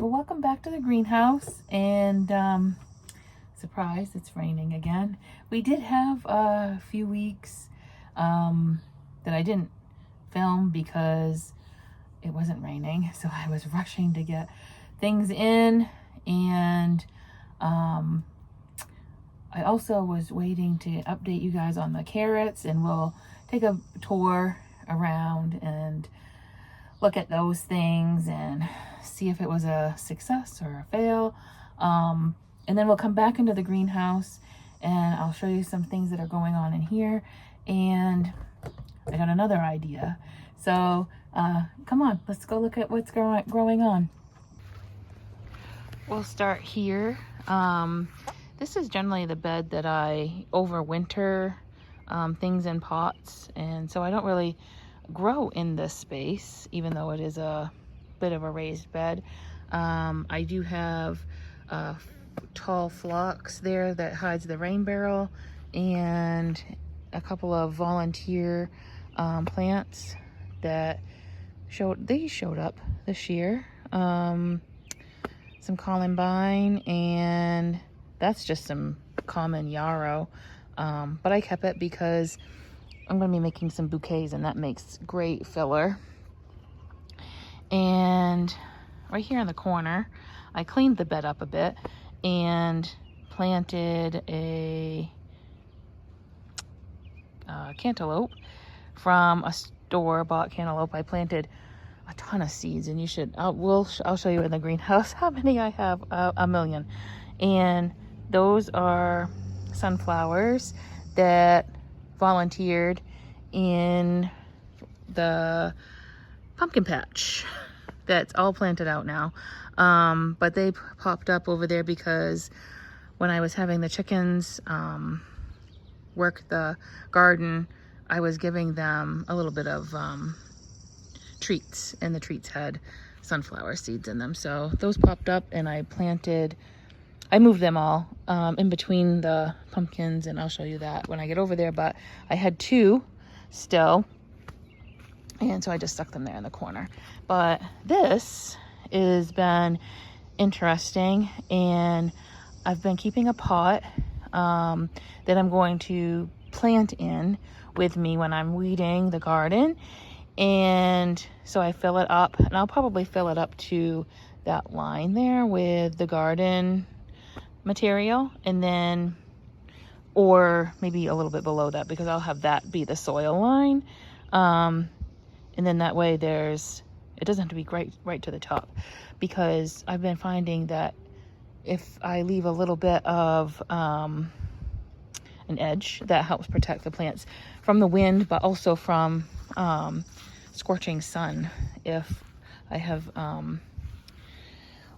Well, welcome back to the greenhouse, and surprise, it's raining again. We did have a few weeks that I didn't film because it wasn't raining, so I was rushing to get things in, and I also was waiting to update you guys on the carrots, and we'll take a tour around and look at those things and see if it was a success or a fail. And then we'll come back into the greenhouse and I'll show you some things that are going on in here. And I got another idea. So come on, let's go look at what's growing on. We'll start here. This is generally the bed that I overwinter things in pots, and so I don't really grow in this space, even though it is a bit of a raised bed. I do have tall phlox there that hides the rain barrel, and a couple of volunteer plants that showed up this year. Some columbine, and that's just some common yarrow, but I kept it because I'm going to be making some bouquets, and that makes great filler. And right here in the corner, I cleaned the bed up a bit and planted a cantaloupe from a store-bought cantaloupe. I planted a ton of seeds, and I'll show you in the greenhouse how many I have, a million. And those are sunflowers that volunteered in the pumpkin patch that's all planted out now, but they popped up over there because when I was having the chickens work the garden, I was giving them a little bit of treats, and the treats had sunflower seeds in them, so those popped up, and I moved them all in between the pumpkins, and I'll show you that when I get over there. But I had two still, and so I just stuck them there in the corner. But this has been interesting, and I've been keeping a pot that I'm going to plant in with me when I'm weeding the garden. And so I fill it up, and I'll probably fill it up to that line there with the garden material, and then, or maybe a little bit below that, because I'll have that be the soil line, and then that way it doesn't have to be right to the top, because I've been finding that if I leave a little bit of an edge, that helps protect the plants from the wind, but also from scorching sun if I have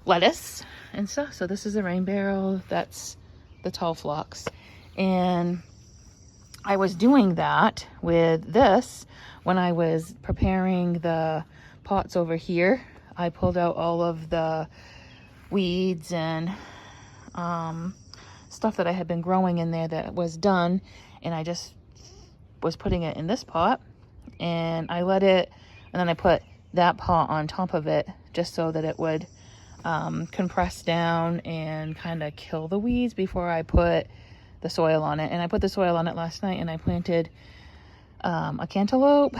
lettuce and stuff. So this is the rain barrel, that's the tall phlox, and I was doing that with this when I was preparing the pots over here. I pulled out all of the weeds and stuff that I had been growing in there that was done, and I just was putting it in this pot, and I let it, and then I put that pot on top of it just so that it would compress down and kind of kill the weeds before I put the soil on it. And I put the soil on it last night, and I planted a cantaloupe,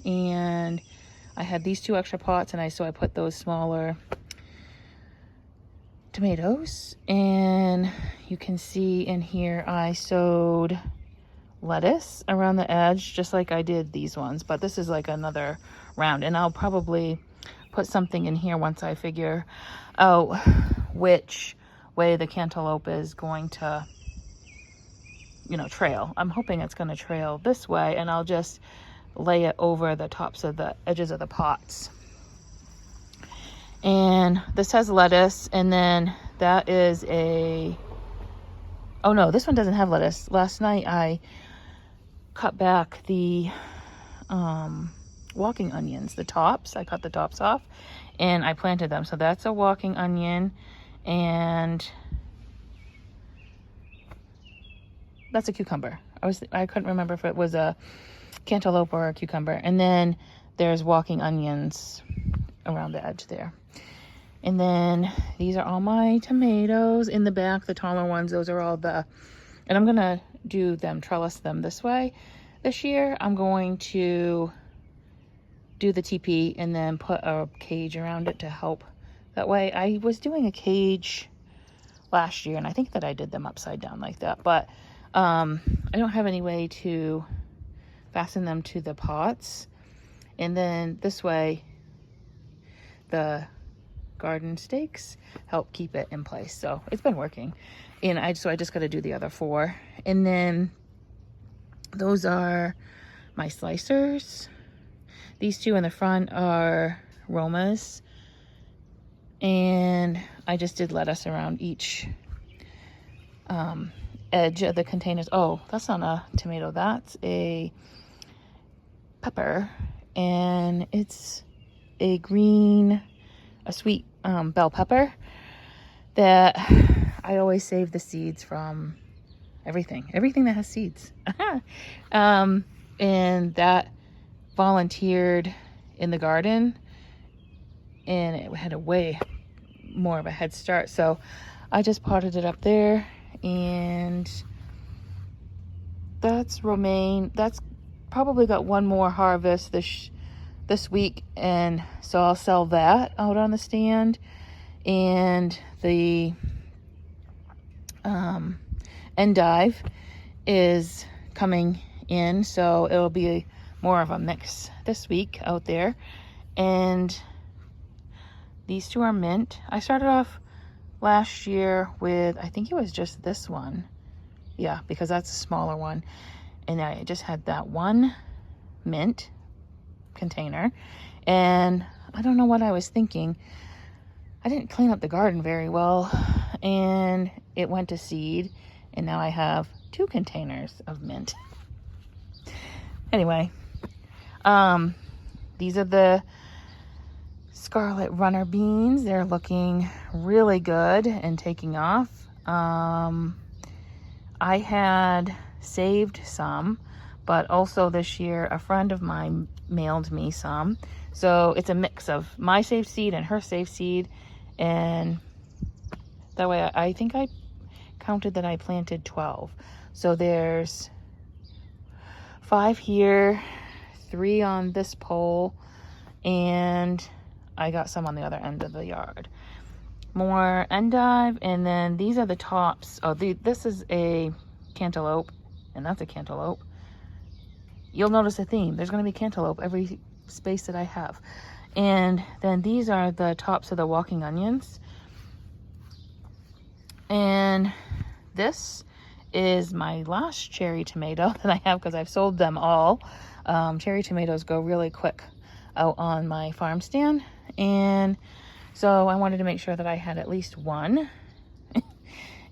and I had these two extra pots, and so I put those smaller tomatoes, and you can see in here I sowed lettuce around the edge just like I did these ones, but this is like another round, and I'll probably put something in here once I figure out which way the cantaloupe is going to, trail. I'm hoping it's going to trail this way, and I'll just lay it over the tops of the edges of the pots. And this has lettuce, and then that is oh no, this one doesn't have lettuce. Last night I cut back the walking onions, the tops. I cut the tops off and I planted them. So that's a walking onion, and that's a cucumber. I couldn't remember if it was a cantaloupe or a cucumber. And then there's walking onions around the edge there. And then these are all my tomatoes in the back, the taller ones. Those are all the, and I'm gonna do them, trellis them this way. This year, I'm going to do the TP and then put a cage around it to help. That way, I was doing a cage last year, and I think that I did them upside down like that, but I don't have any way to fasten them to the pots. And then this way, the garden stakes help keep it in place. So it's been working. And I just got to do the other 4. And then those are my slicers. These 2 in the front are Romas. And I just did lettuce around each edge of the containers. Oh, that's not a tomato. That's a pepper. And it's a green, a sweet bell pepper that I always save the seeds from everything that has seeds. And that volunteered in the garden, and it had a way more of a head start. So I just potted it up there, and that's romaine. That's probably got one more harvest this week, and so I'll sell that out on the stand. And the endive is coming in, so it'll be more of a mix this week out there. And these 2 are mint. I started off last year with, I think it was just this one. Yeah, because that's a smaller one. And I just had that one mint container. And I don't know what I was thinking. I didn't clean up the garden very well, and it went to seed. And now I have 2 containers of mint. Anyway, these are the Scarlet Runner beans. They're looking really good and taking off. I had saved some, but also this year a friend of mine mailed me some. So it's a mix of my saved seed and her saved seed. And that way I think I counted that I planted 12. So there's 5 here, 3 on this pole, and I got some on the other end of the yard. More endive, and then these are the tops. Oh, this is a cantaloupe, and that's a cantaloupe. You'll notice a theme. There's going to be cantaloupe every space that I have. And then these are the tops of the walking onions. And this is my last cherry tomato that I have because I've sold them all. Cherry tomatoes go really quick out on my farm stand. And so I wanted to make sure that I had at least one.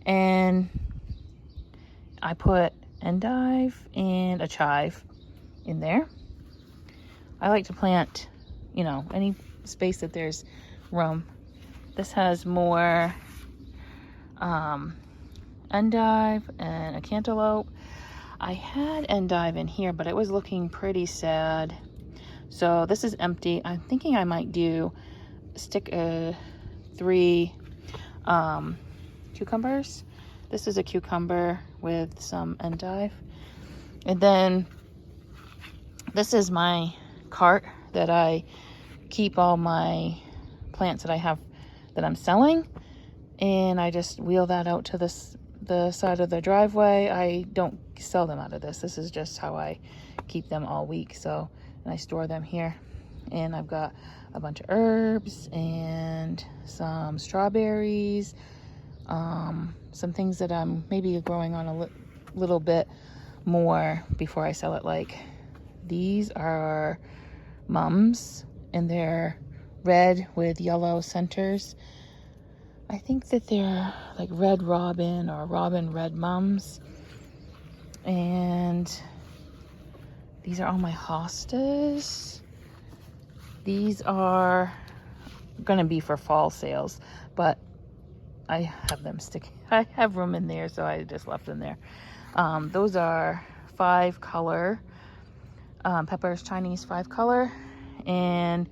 And I put endive and a chive in there. I like to plant, you know, any space that there's room. This has more endive and a cantaloupe. I had endive in here, but it was looking pretty sad. So this is empty. I'm thinking I might stick 3 cucumbers. This is a cucumber with some endive. And then this is my cart that I keep all my plants that I have that I'm selling. And I just wheel that out to the side of the driveway. I don't sell them out of this. This is just how I keep them all week. So, and I store them here. And I've got a bunch of herbs and some strawberries, some things that I'm maybe growing on a little bit more before I sell it. Like these are mums, and they're red with yellow centers. I think that they're like red robin or robin red mums. And these are all my hostas. These are going to be for fall sales, but I have them sticking. I have room in there, so I just left them there. Those are 5-color peppers, Chinese 5-color, and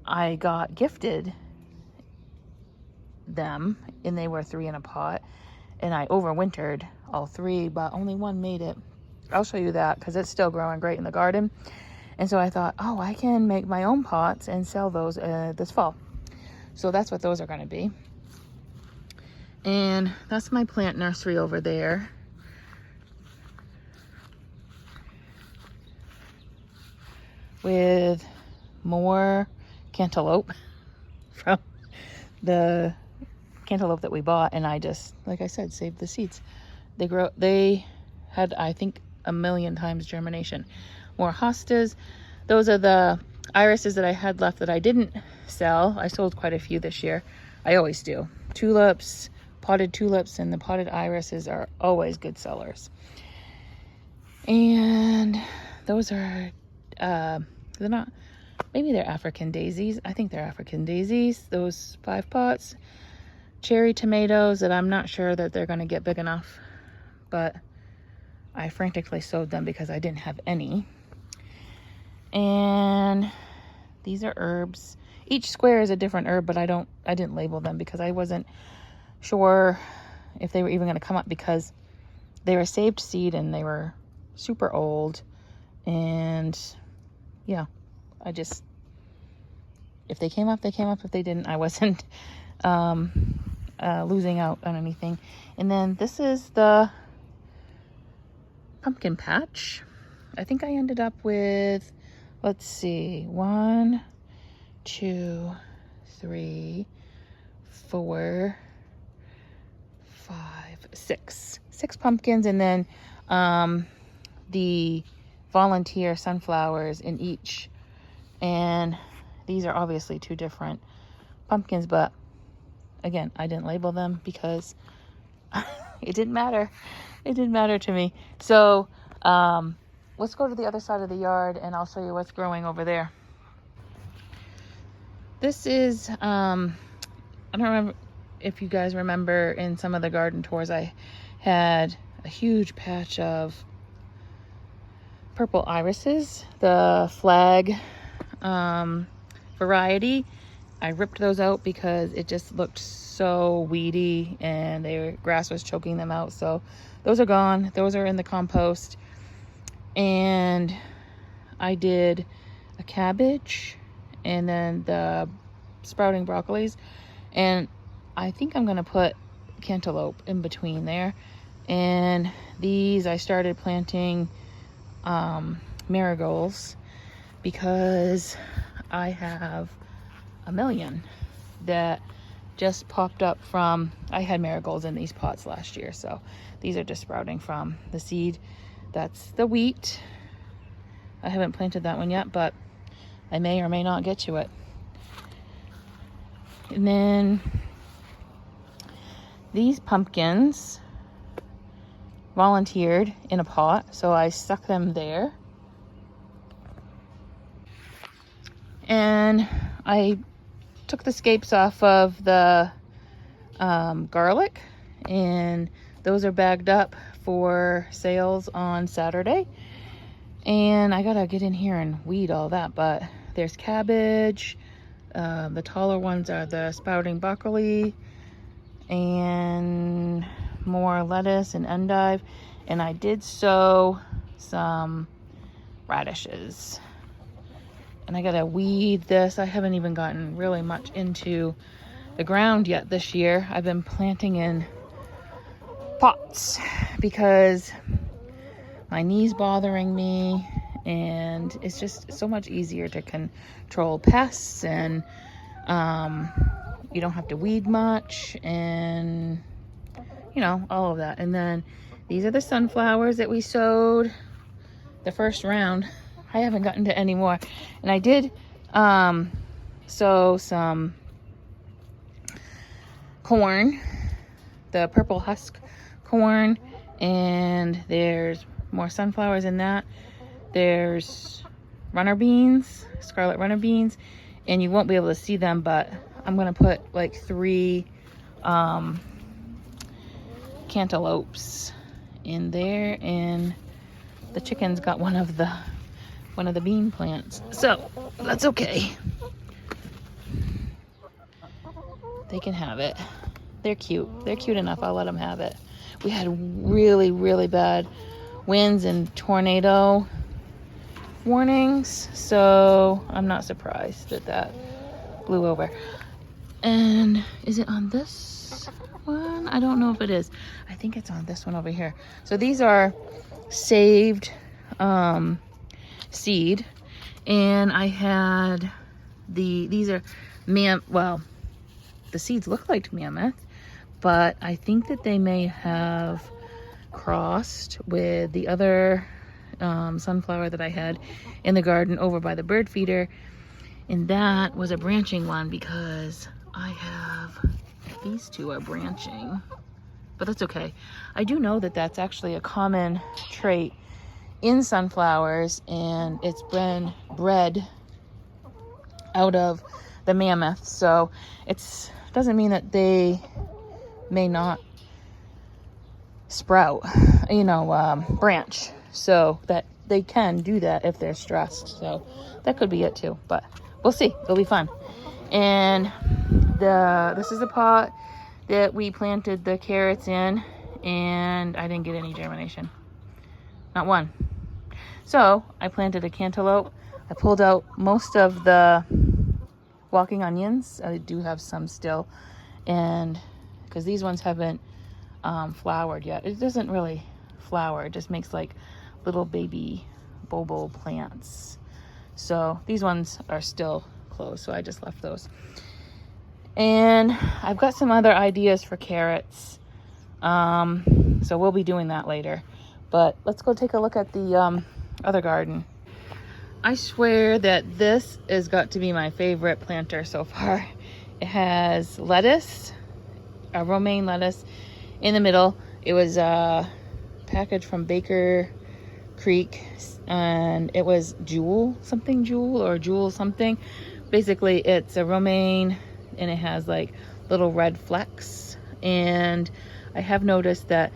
I got gifted them, and they were 3 in a pot, and I overwintered all 3, but only one made it. I'll show you that because it's still growing great in the garden. And so I thought, oh, I can make my own pots and sell those this fall. So that's what those are going to be. And that's my plant nursery over there. With more cantaloupe from the cantaloupe that we bought, and I just, like I said, saved the seeds. They had, I think, 1,000,000 times germination. More hostas. Those are the irises that I had left that I didn't sell. I sold quite a few this year. I always do. Tulips, potted tulips, and the potted irises are always good sellers. And those are they're not, maybe they're African daisies. I think they're African daisies, those 5 pots. Cherry tomatoes that I'm not sure that they're going to get big enough, but I frantically sowed them because I didn't have any. And these are herbs. Each square is a different herb, but I didn't label them because I wasn't sure if they were even going to come up, because they were saved seed and they were super old. And yeah, if they came up, they came up. If they didn't, I wasn't losing out on anything. And then this is the pumpkin patch. I think I ended up with, let's see, 1, 2, 3, 4, 5, 6 pumpkins, and then the volunteer sunflowers in each. And these are obviously 2 different pumpkins, but again, I didn't label them because it didn't matter. It didn't matter to me. So let's go to the other side of the yard and I'll show you what's growing over there. This is, I don't remember if you guys remember, in some of the garden tours, I had a huge patch of purple irises, the flag variety. I ripped those out because it just looked so weedy and grass was choking them out. So those are gone. Those are in the compost. And I did a cabbage and then the sprouting broccolis. And I think I'm going to put cantaloupe in between there. And these I started planting marigolds because I have 1,000,000 that just popped up from, I had marigolds in these pots last year, so these are just sprouting from the seed. That's the wheat. I haven't planted that one yet, but I may or may not get to it. And then these pumpkins volunteered in a pot, so I stuck them there. And I took the scapes off of the garlic, and those are bagged up for sales on Saturday. And I gotta get in here and weed all that, but there's cabbage. The taller ones are the sprouting broccoli, and more lettuce and endive. And I did sow some radishes. And I gotta weed this. I haven't even gotten really much into the ground yet this year. I've been planting in pots because my knee's bothering me, and it's just so much easier to control pests, and you don't have to weed much, and you know, all of that. And then these are the sunflowers that we sowed the first round. I haven't gotten to any more. And I did sow some corn, the purple husk corn, and there's more sunflowers in that. There's runner beans, scarlet runner beans, and you won't be able to see them, but I'm gonna put like 3 cantaloupes in there, and the chickens got one of the bean plants, so that's okay. they can have it. They're cute. They're cute enough. I'll let them have it. We had really, really bad winds and tornado warnings, so I'm not surprised that that blew over. And is it on this one? I don't know if it is. I think it's on this one over here. So these are saved seed, and I had these are well, the seeds look like mammoth, but I think that they may have crossed with the other sunflower that I had in the garden over by the bird feeder, and that was a branching one because I have these two are branching, but that's okay. I do know that that's actually a common trait in sunflowers, and it's been bred out of the mammoth, so it doesn't mean that they may not sprout, branch, so that they can do that if they're stressed. So that could be it too, but we'll see. It'll be fun. And this is a pot that we planted the carrots in, and I didn't get any germination, not one. So I planted a cantaloupe. I pulled out most of the walking onions. I do have some still, and because these ones haven't flowered yet. It doesn't really flower, it just makes like little baby bulbo plants. So these ones are still closed, so I just left those. And I've got some other ideas for carrots, so we'll be doing that later. But let's go take a look at the other garden. I swear that this has got to be my favorite planter so far. It has lettuce, a romaine lettuce in the middle. It was a package from Baker Creek, and it was Jewel something. Basically, it's a romaine, and it has like little red flecks. And I have noticed that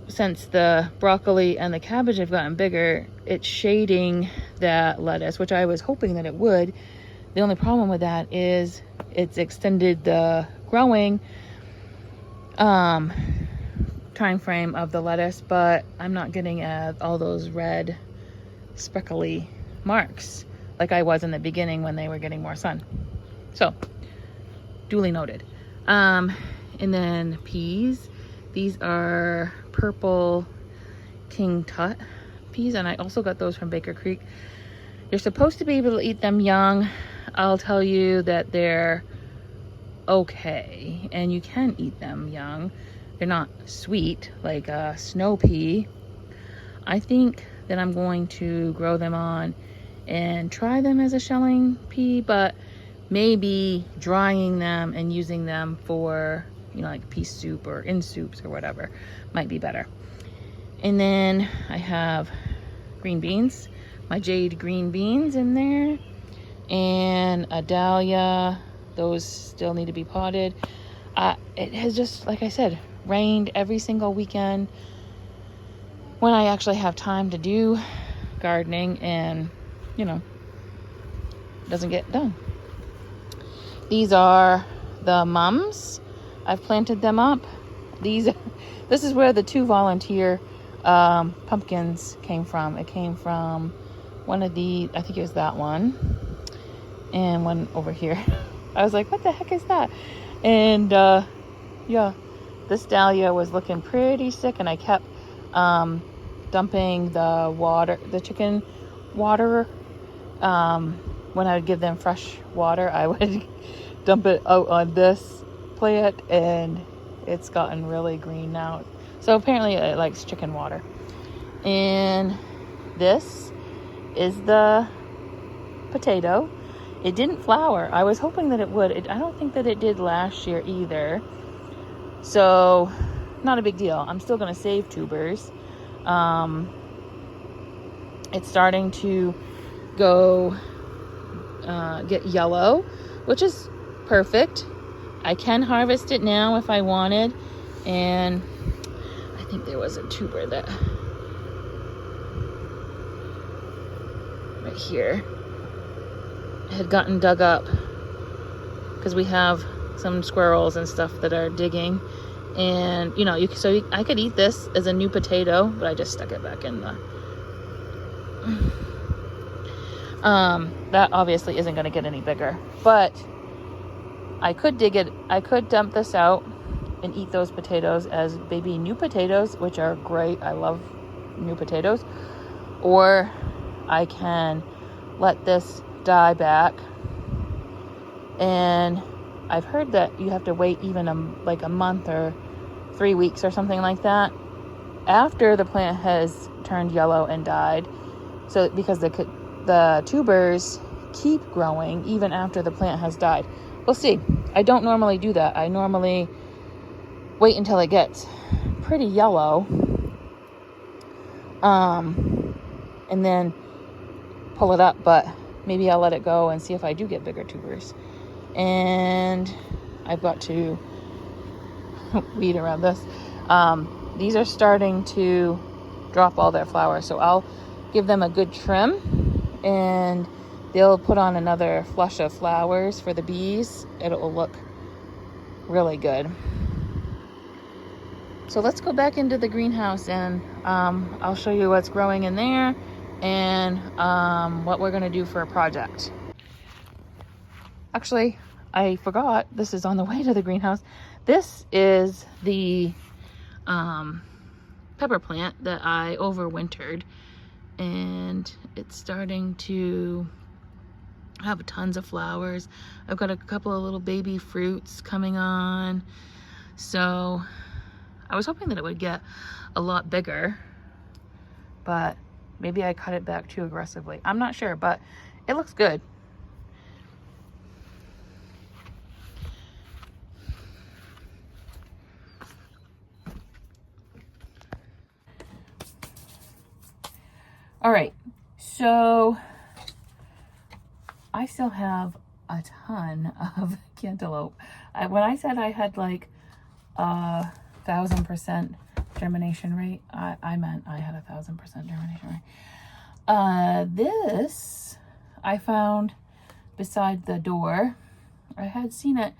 since the broccoli and the cabbage have gotten bigger, it's shading that lettuce, which I was hoping that it would. The only problem with that is it's extended the growing time frame of the lettuce, but I'm not getting all those red speckly marks like I was in the beginning when they were getting more sun. So duly noted. And then peas. These are purple King Tut peas, and I also got those from Baker Creek. You're supposed to be able to eat them young. I'll tell you that they're okay, and you can eat them young. They're not sweet like a snow pea. I think that I'm going to grow them on and try them as a shelling pea, but maybe drying them and using them for, like pea soup or in soups or whatever might be better. And then I have green beans, my jade green beans in there, and a dahlia. Those still need to be potted. It has just, like I said, rained every single weekend when I actually have time to do gardening, and doesn't get done. These are the mums. I've planted them up. This is where the 2 volunteer pumpkins came from. It came from one of the, I think it was that one, and one over here. I was like, what the heck is that? And yeah, this dahlia was looking pretty sick, and I kept dumping the chicken water. When I would give them fresh water, I would dump it out on this plant, and it's gotten really green now. So apparently it likes chicken water. And this is the potato. It didn't flower. I was hoping that it would. I don't think that it did last year either. So not a big deal. I'm still going to save tubers. It's starting to go get yellow, which is perfect. I can harvest it now if I wanted. And I think there was a tuber that right here had gotten dug up, because we have some squirrels and stuff that are digging. And you know, I could eat this as a new potato, but I just stuck it back in the that obviously isn't going to get any bigger, but I could dump this out and eat those potatoes as baby new potatoes, which are great. I love new potatoes. Or I can let this die back, and I've heard that you have to wait even like a month or 3 weeks or something like that after the plant has turned yellow and died, so because the tubers keep growing even after the plant has died. We'll see. I don't normally do that. I normally wait until it gets pretty yellow, and then pull it up, but maybe I'll let it go and see if I do get bigger tubers. And I've got to weed around this. These are starting to drop all their flowers, so I'll give them a good trim, and they'll put on another flush of flowers for the bees. It will look really good. So let's go back into the greenhouse, and I'll show you what's growing in there and what we're going to do for a project. Actually, I forgot, this is on the way to the greenhouse. This is the pepper plant that I overwintered, and it's starting to have tons of flowers. I've got a couple of little baby fruits coming on, so I was hoping that it would get a lot bigger, but maybe I cut it back too aggressively. I'm not sure, but it looks good. All right, so I still have a ton of cantaloupe. When I said I had like 1,000% germination rate, I meant I had 1,000% germination rate. This I found beside the door. I had seen it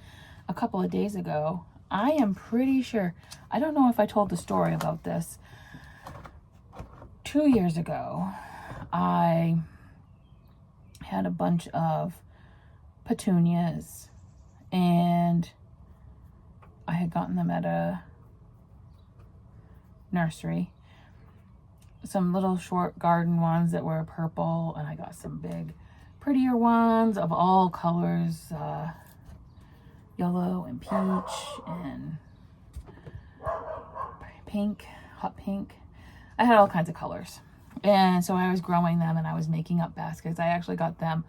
a couple of days ago. I am pretty sure, I don't know if I told the story about this. 2 years ago, I had a bunch of petunias, and I had gotten them at a nursery. Some little short garden ones that were purple, and I got some big, prettier ones of all colors, yellow and peach and pink, hot pink. I had all kinds of colors. And so I was growing them, and I was making up baskets. I actually got them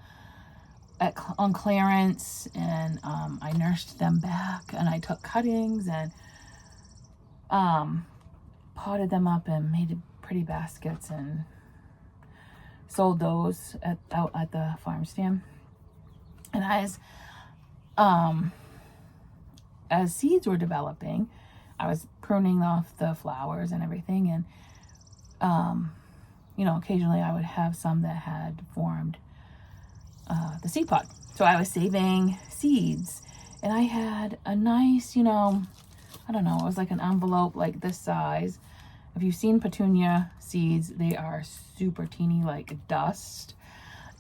on clearance, and I nursed them back, and I took cuttings and potted them up and made pretty baskets and sold those out at the farm stand. And as seeds were developing, I was pruning off the flowers and everything, and you know, occasionally I would have some that had formed the seed pod. So I was saving seeds, and I had a nice, you know, I don't know, it was like an envelope like this size. If you've seen petunia seeds, they are super teeny, like dust.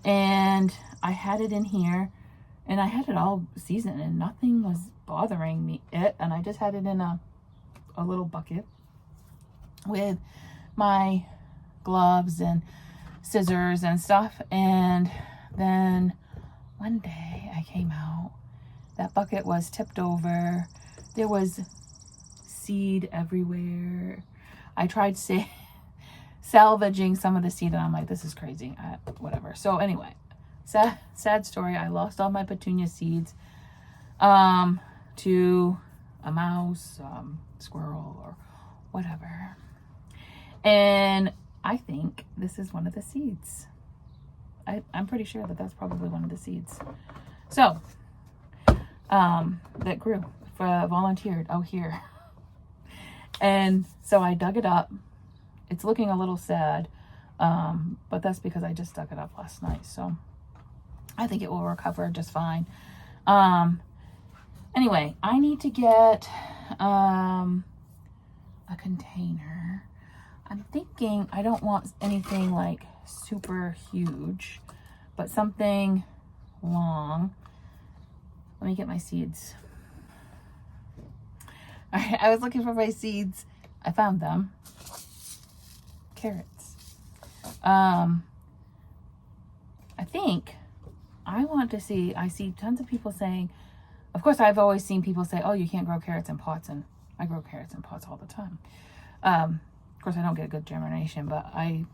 And I had it in here, and I had it all seasoned, and nothing was bothering me. And I just had it in a little bucket with my gloves and scissors and stuff. And then one day I came out, that bucket was tipped over, there was seed everywhere. I tried salvaging some of the seed, and I'm like, this is crazy, whatever. So anyway, sad story. I lost all my petunia seeds to a mouse, squirrel, or whatever. And I think this is one of the seeds. I'm pretty sure that that's probably one of the seeds. So, that grew, volunteered out here. And so I dug it up. It's looking a little sad, but that's because I just dug it up last night. So I think it will recover just fine. Anyway, I need to get a container. I'm thinking I don't want anything like super huge, but something long. Let me get my seeds. All right, I was looking for my seeds. I found them. Carrots. I think I want to see, I see tons of people saying, of course, I've always seen people say, oh, you can't grow carrots in pots, and I grow carrots in pots all the time. Of course, I don't get good germination, but I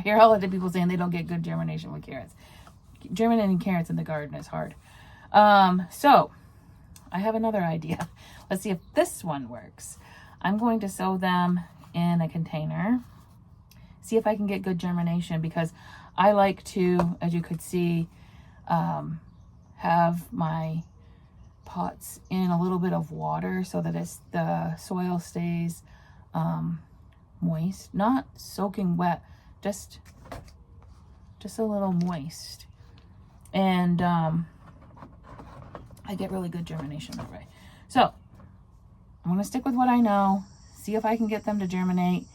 hear all of the people saying they don't get good germination with carrots. Germinating carrots in the garden is hard. So I have another idea. Let's see if this one works. I'm going to sow them in a container, see if I can get good germination, because I like to, as you could see, have my pots in a little bit of water so that the soil stays moist, not soaking wet, just a little moist. And I get really good germination that way. So I'm going to stick with what I know, see if I can get them to germinate,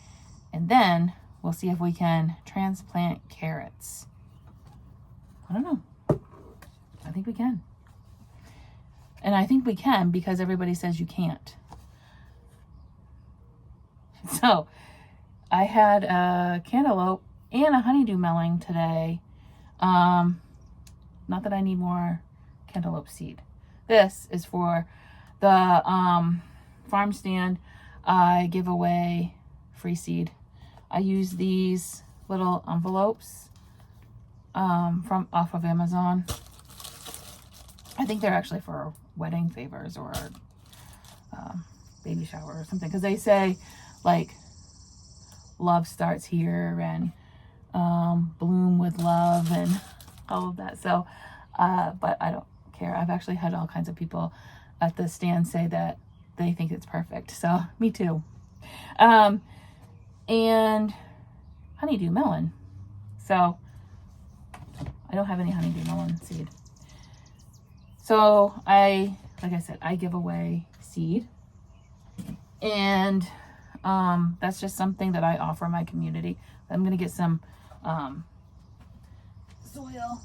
and then we'll see if we can transplant carrots. I don't know. I think we can. And I think we can because everybody says you can't. So I had a cantaloupe and a honeydew melon today. Not that I need more cantaloupe seed. This is for the farm stand. I give away free seed. I use these little envelopes from off of Amazon. I think they're actually for wedding favors or baby shower or something, because they say like love starts here and bloom with love and all of that. So but I don't care. I've actually had all kinds of people at the stand say that they think it's perfect. So me too. And honeydew melon. So I don't have any honeydew melon seed. So like I said, I give away seed, and that's just something that I offer my community. I'm going to get some soil.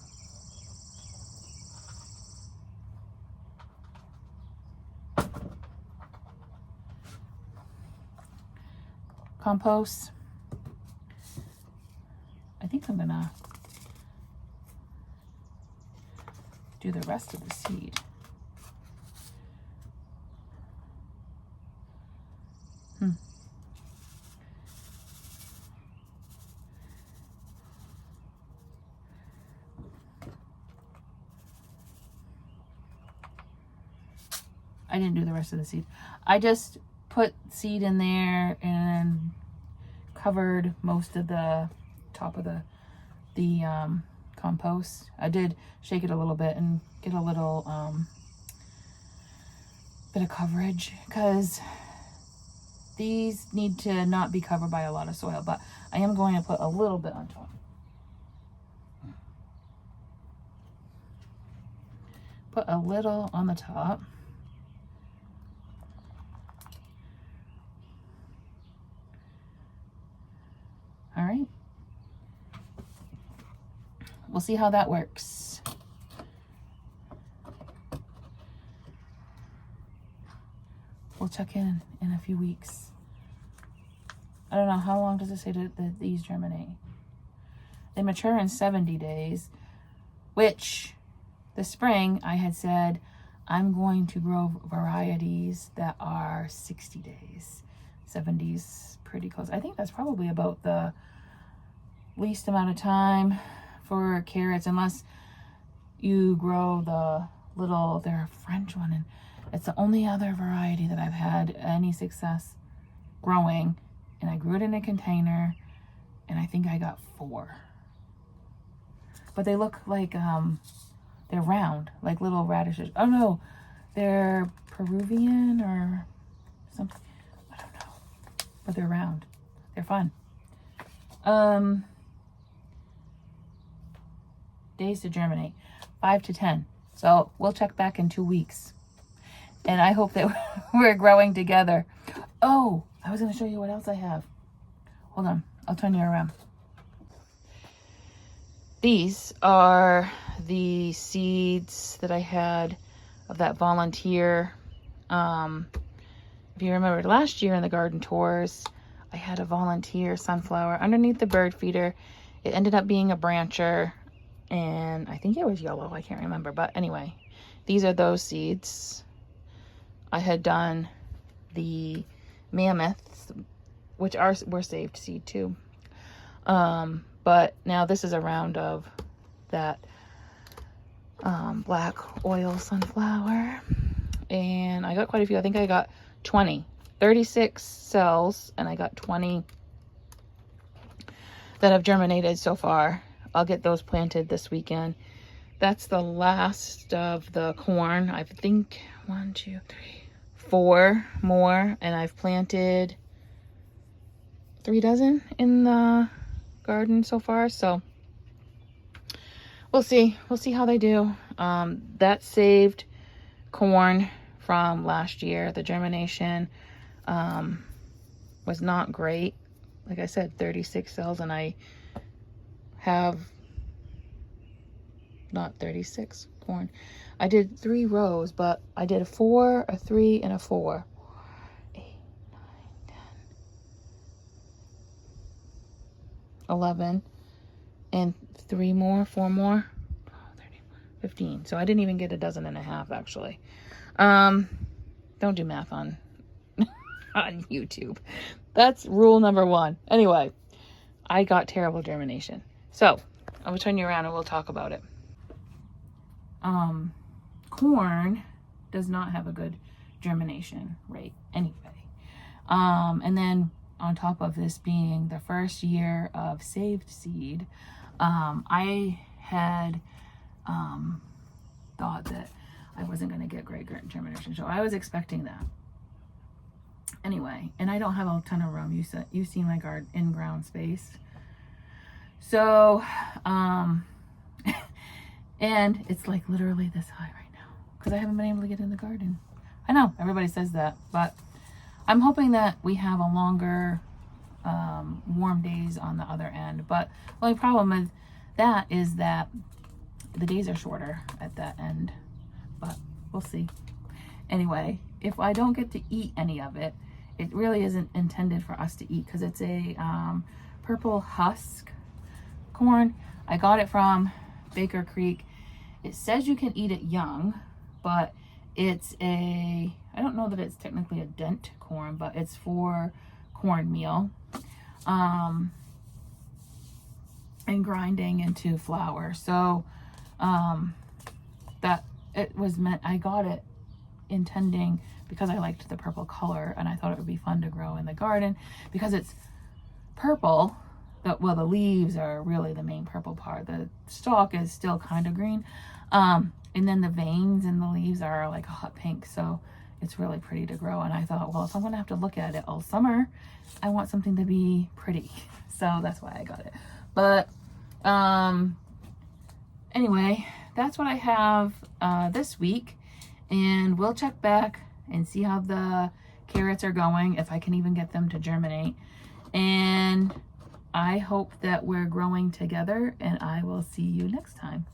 Compost. I think I'm going to do the rest of the seed. I didn't do the rest of the seed. I just put seed in there and covered most of the top of the compost. I did shake it a little bit and get a little bit of coverage, because these need to not be covered by a lot of soil, but I am going to put a little bit on top. Put a little on the top. All right. We'll see how that works. We'll check in a few weeks. I don't know, how long does it say that these germinate? They mature in 70 days, which this spring I had said I'm going to grow varieties that are 60 days. 70's pretty close. I think that's probably about the least amount of time for carrots, unless you grow the little, they're a French one, and it's the only other variety that I've had any success growing, and I grew it in a container, and I think I got 4. But they look like they're round, like little radishes. Oh no, they're Peruvian or something. I don't know, but they're round. They're fun. Days to germinate, 5 to 10. So we'll check back in 2 weeks. And I hope that we're growing together. Oh, I was going to show you what else I have. Hold on. I'll turn you around. These are the seeds that I had of that volunteer. If you remember last year in the garden tours, I had a volunteer sunflower underneath the bird feeder. It ended up being a brancher, and I think it was yellow. I can't remember. But anyway, these are those seeds. I had done the mammoths, which were saved seed too. But now this is a round of that black oil sunflower. And I got quite a few. I think I got 36 cells, and I got 20 that have germinated so far. I'll get those planted this weekend. That's the last of the corn. I think 1, 2, 3, 4 more, and I've planted 3 dozen in the garden so far. So we'll see how they do. That saved corn from last year. The germination was not great. Like I said, 36 cells, and I have not 36 corn. I did 3 rows, but I did a 4, a 3, and a 4. 8, 9, 10, 11, and 3 more, 4 more, 12, 13, 15. So I didn't even get a dozen and a half, actually. Don't do math on on YouTube. That's rule number 1. Anyway, I got terrible germination. So I will turn you around and we'll talk about it. Corn does not have a good germination rate anyway. And then on top of this being the first year of saved seed, I had thought that I wasn't going to get great germination. So I was expecting that. Anyway, and I don't have a ton of room. You've seen my garden in-ground space. So, and it's like literally this high right now because I haven't been able to get in the garden. I know everybody says that, but I'm hoping that we have a longer warm days on the other end. But the only problem with that is that the days are shorter at that end, but we'll see. Anyway, if I don't get to eat any of it, it really isn't intended for us to eat because it's a purple husk corn. I got it from Baker Creek. It says you can eat it young, but it's I don't know that it's technically a dent corn, but it's for cornmeal and grinding into flour. So that it was meant, I got it intending because I liked the purple color and I thought it would be fun to grow in the garden because it's purple. Well, the leaves are really the main purple part. The stalk is still kind of green. And then the veins in the leaves are like a hot pink. So it's really pretty to grow. And I thought, well, if I'm going to have to look at it all summer, I want something to be pretty. So that's why I got it. But anyway, that's what I have this week. And we'll check back and see how the carrots are going, if I can even get them to germinate. And I hope that we're growing together, and I will see you next time.